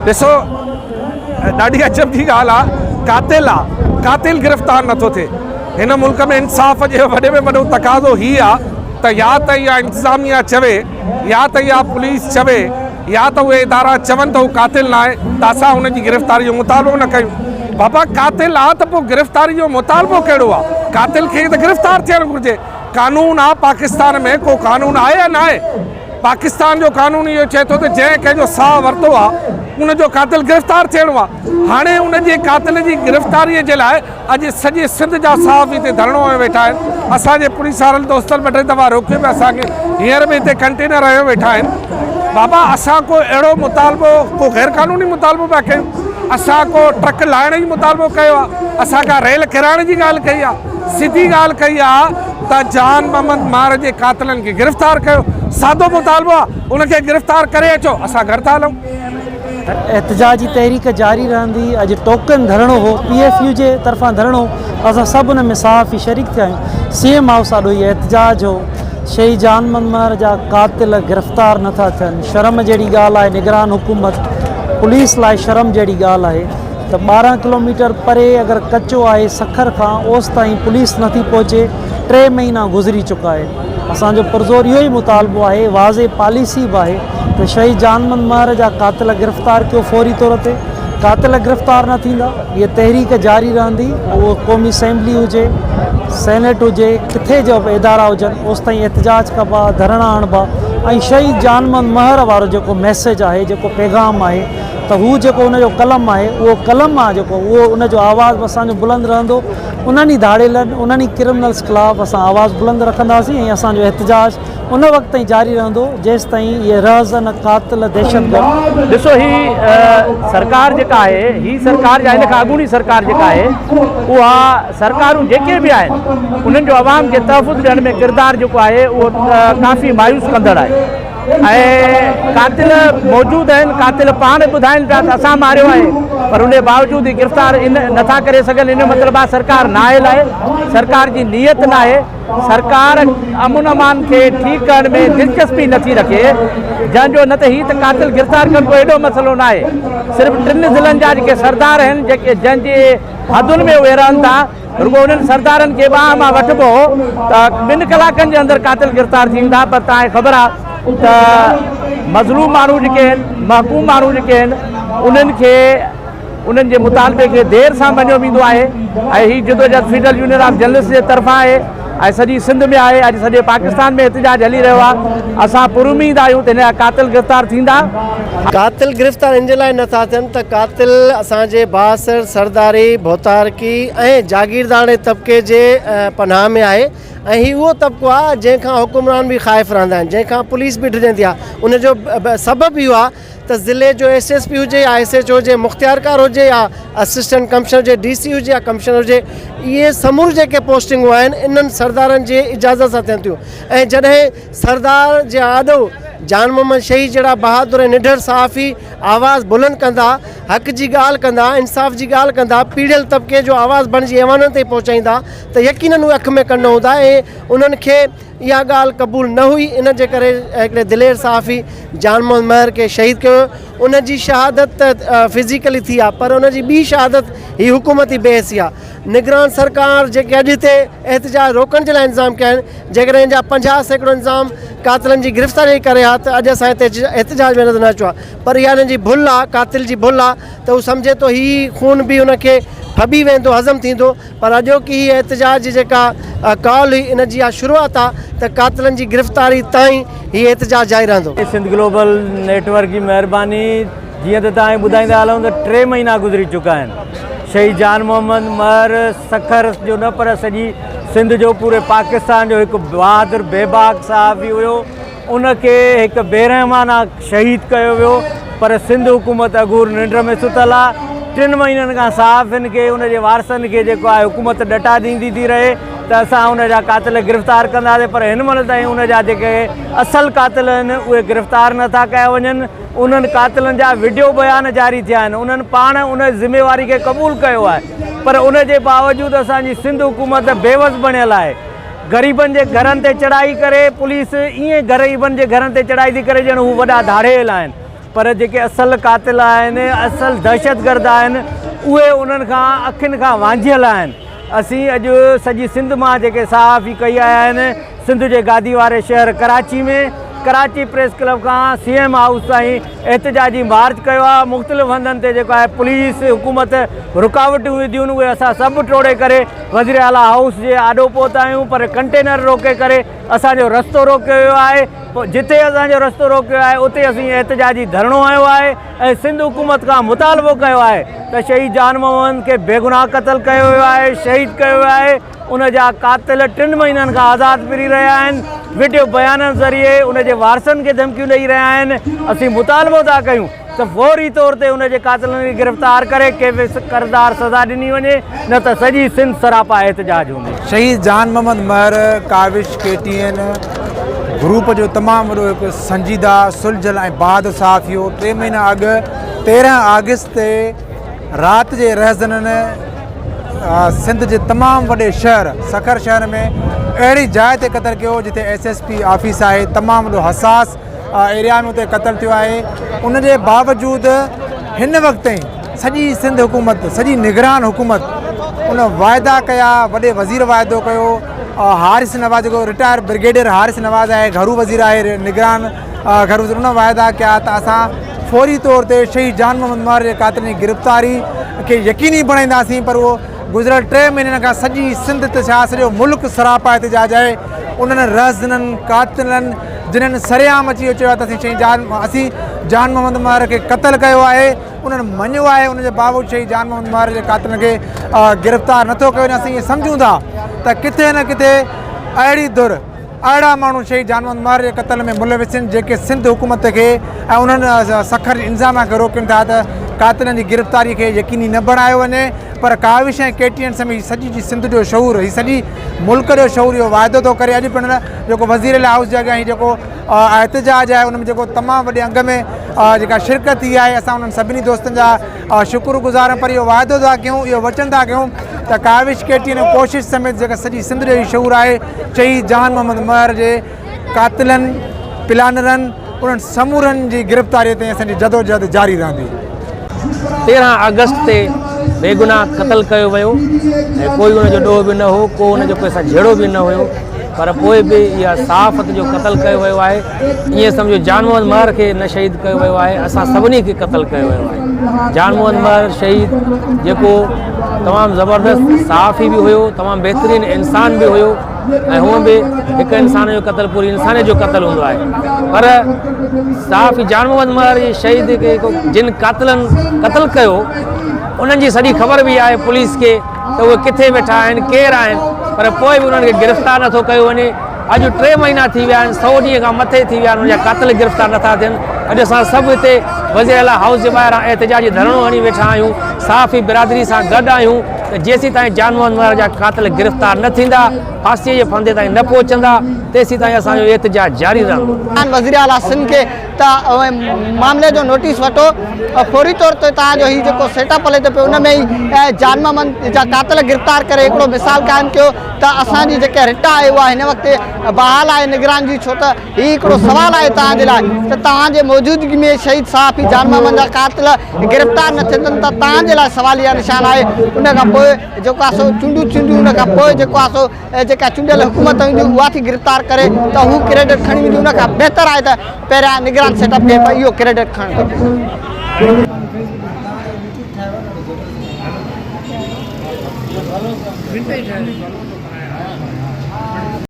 ॾिसो ॾाढी अचंभ जी ॻाल्हि आहे, कातिल गिरफ़्तार नथो थिए। हिन मुल्क में इंसाफ़ जो वॾे में वॾो तक़ाज़ो ही आहे त या त इहा इंतिज़ामिया चवे, या त इहा पुलिस चवे, या त उहे इदारा चवनि त हू कातिल न आहे त असां हुनजी गिरफ़्तारी जो मुतालबो न कयूं। बाबा कातिल आहे त पोइ गिरफ़्तारी जो मुतालबो कहिड़ो आहे? कातिल खे त गिरफ़्तार थियणु घुरिजे। कानून आहे पाकिस्तान में, को कानून आहे या न आहे? पाकिस्तान जो कानून इहो चए थो त जंहिं कंहिंजो साहु वरितो आहे उनजो कातिल गिरफ़्तार थियणो आहे। हाणे उनजे कातिल जी गिरफ़्तारीअ जे लाइ अॼु सॼे सिंध जा साहब हिते धरणो में वेठा आहिनि। असांजे पुलिस वारनि दोस्तनि ॿ टे दफ़ा रोके पिया असांखे, हींअर बि हिते कंटेनर हयो वेठा आहिनि। बाबा असां को अहिड़ो मुतालबो, को गैर कानूनी मुतालबो पिया कयूं? असां को ट्रक लाहिण जी मुतालबो कयो आहे? असां का रेल किराइण जी ॻाल्हि कई आहे? सिधी ॻाल्हि कई आहे त जान मोहम्मद मार जे कातिलनि खे गिरफ़्तार कयो। सादो मुतालबो आहे, उनखे गिरफ़्तार करे अचो, असां घर था हलूं। एहतजाजी तहरीक जारी रहंदी। अॼु टोकन धरणो हो, PFU जे तरफ़ां धरणो, असां सभु हुन में साफ़ शरीक थिया आहियूं। CM हाउस ॾाढो इहो एहतजाज हो। शहीद जान मोहम्मद जा कातिल गिरफ़्तार नथा थियनि, शर्म जहिड़ी ॻाल्हि आहे। निगरान हुकूमत पुलिस लाइ शर्म जहिड़ी ॻाल्हि आहे त 12 किलोमीटर परे अगरि कचो आहे सखर खां, ओसि ताईं पुलिस नथी पहुचे। 3 महीना गुज़री चुका आहे। असांजो पुरज़ोर इहो ई मुतालबो आहे, वाज़े पॉलिसी बि आहे त शहीद जान मोहम्मद जा कातिल गिरफ़्तार कयो फौरी तौर ते। कातिल गिरफ़्तार न थींदा, इहा तहरीक जारी रहंदी। उहो क़ौमी असेंबली हुजे, सेनेट हुजे, किथे जो बि इदारा हुजनि, ओसि ताईं एहतजाज कबा, धरणा आणिबा। ऐं शहीद जान मोहम्मद वारो जेको मैसेज आहे, जेको पैगाम आहे, त हू जेको उनजो कलम आहे, उहो कलम आहे जेको, उहो उनजो आवाज़ु असांजो बुलंद रहंदो। उन्हनि धाड़ेलनि, उन्हनि क्रिमिनल्स ख़िलाफ़ु असां आवाज़ु बुलंद रखंदासीं ऐं असांजो एहतजाज उन वक़्त ताईं जारी रहंदो जेसि ताईं इहे रहज़न कातिल दहशतगर्द। ॾिसो ही सरकार जेका आहे, ही सरकार या हिन खां अॻूणी सरकार जेका आहे, उहा सरकारूं जेके बि आहिनि उन्हनि जो आवाम खे तहफ़ुज़ ॾियण में किरदारु जेको आहे उहो काफ़ी मायूस कंदड़ आहे। ऐं कातिल मौजूदु आहिनि, कातिल पाण ॿुधाइनि पिया त असां मारियो आहे, पर उन बावजूद ही गिरफ़्तार नथा करे सघनि। इन मतिलबु आहे सरकार नाइल आहे, सरकार जी नीयत न आहे। सरकार अमुन अमान खे ठीकु करण में दिलचस्पी नथी रखे, जंहिंजो न त ही त कातिल गिरफ़्तार करण को एॾो मसइलो न आहे। सिर्फ़ु 3 ज़िलनि जा जेके सरदार आहिनि, जेके जंहिंजे हदुनि में उहे रहनि था, रुगो उन्हनि सरदारनि खे ॿाह मां वठिबो त 2 कलाकनि जे अंदरि कातिल गिरफ़्तार थींदा। पर तव्हांखे ख़बर आहे त मज़लूम माण्हू जेके आहिनि, महकूम माण्हू जेके आहिनि, उन्हनि खे उन्हनि जे मुतालबे खे देरि सां मञियो वेंदो आहे। ऐं हीअ जिदोजहद फेडरल यूनियन ऑफ जर्नलिस्ट जे तरफ़ां आहे ऐं सॼी सिंध में आहे। अॼु सॼे पाकिस्तान में एहतजाज हली रहियो आहे। असां पुरुमीद आहियूं त हिन जा कातिल गिरफ़्तार थींदा। कातिल गिरफ़्तार इन जे लाइ नथा थियनि त कातिल असांजे बासर, सरदारी, भोतारकी ऐं जागीरदार तबिके जे पनाह में आहे। ऐं हीउ उहो तबिको आहे जंहिंखां हुकुमरान बि ख़ाइफ़ रहंदा आहिनि, जंहिंखां पुलिस बि डिॼंदी आहे। उनजो सबबु इहो आहे त ज़िले जो SSP हुजे या SHO हुजे, मुख़्तियारकार हुजे या असिस्टेंट कमिश्नर हुजे, DC हुजे या कमिश्नर हुजे, इहे समूर जेके पोस्टिंगूं आहिनि इन्हनि सरदारनि जे इजाज़त सां थियनि थियूं। ऐं जॾहिं सरदार जे आॾो जान मोहम्मद शहीद जहिड़ा बहादुर ऐं निडर सहाफ़ी आवाज़ बुलंद कंदा, हक़ जी ॻाल्हि कंदा, इंसाफ़ जी ॻाल्हि कंदा, पीड़ियल तबिके जो आवाज़ बणिजी ऐवाननि ताईं पहुचाईंदा, त यकीनन उहे अख में कन हूंदा। ऐं उन्हनि खे इहा ॻाल्हि क़बूल न हुई। इन जे करे हिकिड़े दिलेर सहाफ़ी जान मोहम्मद महर खे शहीद कयो। उनजी शहादत त फिज़िकली थी आहे, पर उनजी ॿी शहादत ही हुकूमती बेहसी आहे। निगरान सरकार जेके अॼु हिते एहतजाज रोकण जे लाइ इंतज़ाम कया आहिनि, जेकॾहिं हिन जा 50% इंतज़ाम कातिलनि जी गिरफ़्तारी करे हा त अॼु असां हिते एहतजाज में नज़र न अचो आहे। पर इहा हिन जी भुल आहे, कातिल जी भुल आहे त हू सम्झे थो हीउ खून बि उनखे फबी वेंदो, हज़म थींदो। पर अॼोकी हीअ एहतजाज जी जेका कॉल हुई, इन जी इहा शुरूआत आहे त कातिलनि जी गिरफ़्तारी ताईं हीअ एहतजाज जारी रहंदो। सिंध ग्लोबल नेटवर्क जी महिरबानी। जीअं त तव्हांखे ॿुधाईंदा हलूं त 3 महीना गुज़री चुका आहिनि। शहीद जान मोहम्मद महर सखर जो न पर सॼी सिंध जो, पूरे पाकिस्तान जो हिकु बहादुर बेबाक सहाफ़ी हुयो। उनखे हिकु बेरहमाना शहीद कयो वियो। पर सिंध हुकूमत अगूर निंड में सुतल आहे। 3 महीननि खां सहाफ़िन खे, उनजे वारसनि खे जेको आहे हुकूमत डटा ॾींदी थी रहे त असां उनजा कातिल गिरफ़्तार कंदासीं। पर हिन महिल ताईं उनजा जेके असल कातिल आहिनि उहे गिरफ़्तार नथा कया वञनि। उन्हनि कातिलनि जा वीडियो बयान जारी थिया आहिनि। उन्हनि पाण उन ज़िम्मेवारी खे क़बूल कयो आहे। पर उनजे बावजूदि असांजी सिंध हुकूमत बेवस बणियल आहे। ग़रीबनि जे घरनि ते चढ़ाई करे, पुलिस ईअं ग़रीबनि जे घरनि ते चढ़ाई थी करे ॼण हू वॾा धाड़ेल आहिनि। पर जेके असल कातिल आहिनि, असल दहशतगर्द आहिनि, उहे उन्हनि खां अखियुनि खां वांझियल आहिनि। असीं अॼु सॼी सिंध मां जेके सहाफ़ी कई आया आहिनि, सिंध जे गादी वारे शहर कराची में कराची प्रेस क्लब खां CM हाउस ताईं एहतजाजी मार्च कयो आहे। मुख़्तलिफ़ हंधनि ते जेको आहे पुलिस हुकूमत रुकावटूं विधियूं आहिनि, उहे असां सभु टोड़े करे वज़ीर आला हाउस जे आॾो पहुता आहियूं, पर कंटेनर रोके करे असांजो रस्तो रोकियो वियो आहे। जिते असांजो रस्तो रोकियो आहे उते असीं एहतजाजी धरणो आयो आहे ऐं सिंध हुकूमत खां मुतालबो कयो आहे त शहीद जान मोहम्मद खे बेगुनाह क़तल कयो वियो आहे, शहीद कयो वियो आहे। उन जा कातिल 3 महीननि खां आज़ादु फिरी रहिया आहिनि। वीडियो बयाननि ज़रिए उन जे वारसनि खे धमकियूं ॾेई रहिया आहिनि। असीं मुतालबो था कयूं त फौरी तौर ते उन जे कातिलनि खे गिरफ़्तार करे कंहिं करदार सज़ा ॾिनी वञे, न त सॼी सिंध सरापा एहतजाज हूंदी। शहीद जान मोहम्मद महर काविश KTN ग्रुप जो तमामु वॾो हिकु संजीदा सुलझल ऐं बाद सहाफ़ी हो। 3 महीना अॻु 13 अगस्त ते राति जे रहज़ननि सिंध जे तमामु वॾे शहर सखर शहर में अहिड़ी जाइ ते क़तल कयो जिते SSP ऑफिस आहे, तमामु वॾो हसास एरिया में उते क़तल थियो आहे। उन जे बावजूदि हिन वक़्त ताईं सॼी सिंध हुकूमत, सॼी निगरान हुकूमत उन वाइदा कया, वॾे वज़ीर वाइदो कयो, हारिस नवाज़ जेको रिटायर ब्रिगेडियर हारिस नवाज़ आहे, घरू वज़ीर आहे, निगरान घरू वज़ीर, उन वाइदा कया त असां फौरी तौर ते शहीद जान मोहम्मद महर जे कातिलनि जी गिरफ़्तारी खे यकीनी बणाईंदासीं। पर उहो गुज़िरियल 3 महीननि खां सॼी सिंध ते छा सॼो मुल्क सरापा एहतजाज आहे। उन्हनि रहज़ननि कातिलनि जिन्हनि सरेआम अची चयो आहे त असीं जान मोहम्मद महर खे क़तल कयो आहे, उन्हनि मञियो आहे। उनजे बावजूदि शहीद जान मोहम्मद महर जे कातिलनि खे गिरफ़्तार नथो कयो वञे। असीं इहे सम्झूं था त किथे न किथे अहिड़ा माण्हू शहीद जान मोहम्मद महर जे क़तल में मुलविस आहिनि जेके सिंध हुकूमत खे ऐं उन्हनि सखर इंतज़ाम खे रोकनि था त कातिलनि जी गिरफ़्तारी खे यकीनी न बणायो वञे। पर काविश ऐं KTN समेत सॼी जी सिंध जो शऊर, हीउ सॼी मुल्क जो शऊर इहो वाइदो थो करे। अॼु पिण जेको वज़ीर आला हाउस जे अॻियां हीउ जेको एहतजाज आहे, उन में जेको तमामु वॾे अंग में जेका शिरकत थी आहे, असां उन्हनि सभिनी दोस्तनि जा शुक्रगुज़ार आहियूं। पर इहो वाइदो था कयूं, इहो वचन था कयूं त काविश KTN कोशिश समेत जेका सॼी सिंध जो शऊर आहे, शहीद जान मोहम्मद महर जे कातिलनि, प्लानरनि, उन्हनि समूरनि जी गिरफ़्तारीअ ते असांजी जदोजहद जारी रहंदी। 13 अगस्त ते बेगुनाह क़तल कयो वियो ऐं कोई उनजो ॾोह बि न हो, को उनजो कोई झेड़ो बि न हुयो। पर पोइ बि इहा सहाफ़त जो क़तल कयो वियो आहे। ईअं सम्झो जान मोहम्मद महर खे न शहीद कयो वियो आहे, असां सभिनी खे क़तल कयो वियो आहे। जान मोहम्मद महर शहीद जेको तमामु ज़बरदस्त सहाफ़ी बि हुयो, तमामु बहितरीनु इंसान बि हुयो ऐं हूअं बि हिकु इंसान जो क़तल पूरी इंसान जो क़तल हूंदो आहे। पर सहाफ़ी जान मोहम्मद महर जी शहीद खे जिन कातिलनि क़तल कयो, उन्हनि जी सॼी ख़बर बि आहे पुलिस खे त उहे किथे वेठा आहिनि, केरु आहिनि, पर पोइ बि उन्हनि खे गिरफ़्तार नथो कयो वञे। अॼु 3 महीना थी विया आहिनि, 100 ॾींहं खां मथे थी विया आहिनि, उनजा कातिल गिरफ़्तार नथा थियनि। अॼु असां सभु हिते वज़ीर आला हाउस जे ॿाहिरां एहतजाजी धरणो हणी वेठा आहियूं, सहाफ़ी बिरादरी सां गॾु आहियूं त जेसीं ताईं जान मोहम्मद महर जा कातिल गिरफ़्तार न थींदा, फांसीअ जे फंदे ताईं न पहुचंदा, तेसीं ताईं असांजो एहतजाज जारी रहंदो। वज़ीर आला सिंध खे त मामले जो नोटिस वठो, फौरी तौर ते तव्हांजो हीउ जेको सेटअप हले थो पियो उन में ई जान मोहम्मद जा कातिल गिरफ़्तार करे हिकिड़ो मिसाल क़ाइमु कयो त असांजी जेका रिट आहे उहा हिन वक़्तु बहाल आहे निगरान जी। छो त हीउ हिकिड़ो सुवालु आहे तव्हांजे लाइ त तव्हांजे मौजूदगी में शहीद सहाफ़ी जान मोहम्मद जा कातिल गिरफ़्तार न थियनि त तव्हांजे लाइ सवालिया निशान आहे। उन खां पोइ जेको आहे सो चूंडियूं थींदियूं, उन खां पोइ जेको आहे सो जेका चूंडियल हुकूमत हूंदी उहा थी गिरफ़्तार करे त हू क्रेडिट खणी वेंदी। उन खां बहितर आहे त पहिरियां निगरान सेटअप खे इहो क्रेडिट खणणु खपे।